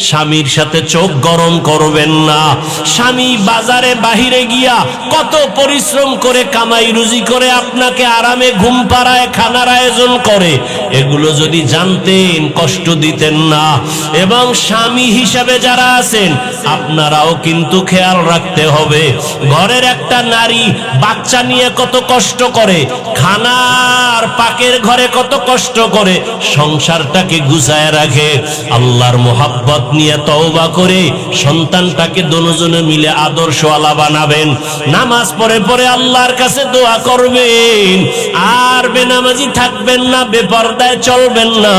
স্বামীর সাথে চোখ গরম করবেন না। স্বামী বাজারে বাহিরে গিয়া কত পরিশ্রম করে কামাই রুজি করে আপনাকে আরামে ঘুম পাড়ায় খানার আয়োজন করে, এগুলো যদি জানতেন কষ্ট দিতেন না। এবং স্বামী হিসাবে যারা আছেন আপনারাও কিন্তু খেয়াল রাখতে হবে, ঘরের একটা নারী বাচ্চা নিয়ে কত কষ্ট করে, খানার পাকের ঘরে কত কষ্ট করে সংসারটাকে গুছায় রাখে। আল্লাহর মোহাব্বত নিয়ে তওবা করে সন্তানটাকে দুজনে মিলে আদর্শওয়ালা বানাবেন। নামাজ পড়ে পড়ে আল্লাহর কাছে দোয়া করবেন, আর বেনামাজি থাকবেন না, বেপরদায় চলবেন না।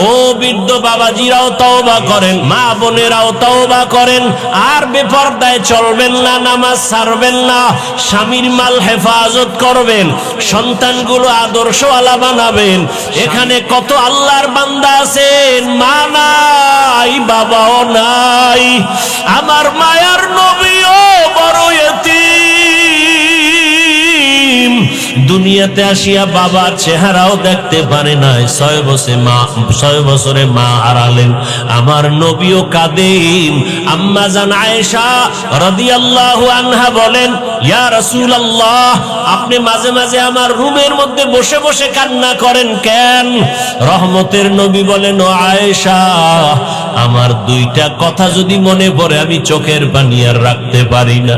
ও বৃদ্ধ বাবাজিরাও তওবা করেন, মা বোনেরাও তওবা করেন, আর বেপরদায় চলবেন না, নামাজ ছাড়বেন না, স্বামীর মাল হেফাজত করবেন, সন্তানগুলো আদর্শওয়ালা বানাবেন। এখানে কত আল্লাহর বান্দা আছেন, মা নাই বাবাও নাই, আমার মায়ার নবীও বড় ইতিম, দুনিয়াতে আসিয়া বাবার চেহারাও দেখতে পারে নাই, 6 বছরে মা হারালেন। আমার নবীও কাঁদেন। আম্মা জান আয়েশা রাদিয়াল্লাহু আনহা বলেন, ইয়া রাসূলুল্লাহ, আপনি মাঝে মাঝে আমার রুমের মধ্যে বসে বসে কান্না করেন কেন? রহমতের নবী বলেন, ও আয়েশা, আমার দুইটা কথা যদি মনে পড়ে আমি চোখের পানি আর রাখতে পারি না।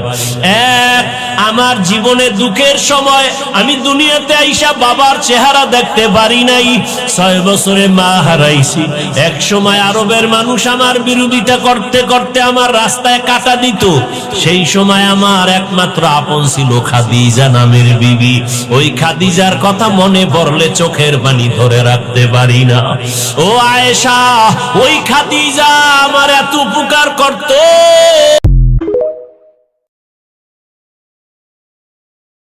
এক, আমার জীবনে দুঃখের সময় আমি দুনিয়াতে আইসা বাবার চেহারা দেখতে পারি নাই, 6 বছরে মা হারাইছি। এক সময় আরবের মানুষ আমার বিরোধিতা করতে করতে আমার রাস্তায় কাটা দিত, সেই সময় আমার একমাত্র আপন ছিল খাদিজা নামের বিবি। ওই খাদিজার কথা মনে পড়লে চোখের পানি ধরে রাখতে পারি না। ও আয়েশা, ওই খাদিজা আমার এত উপকার করতো।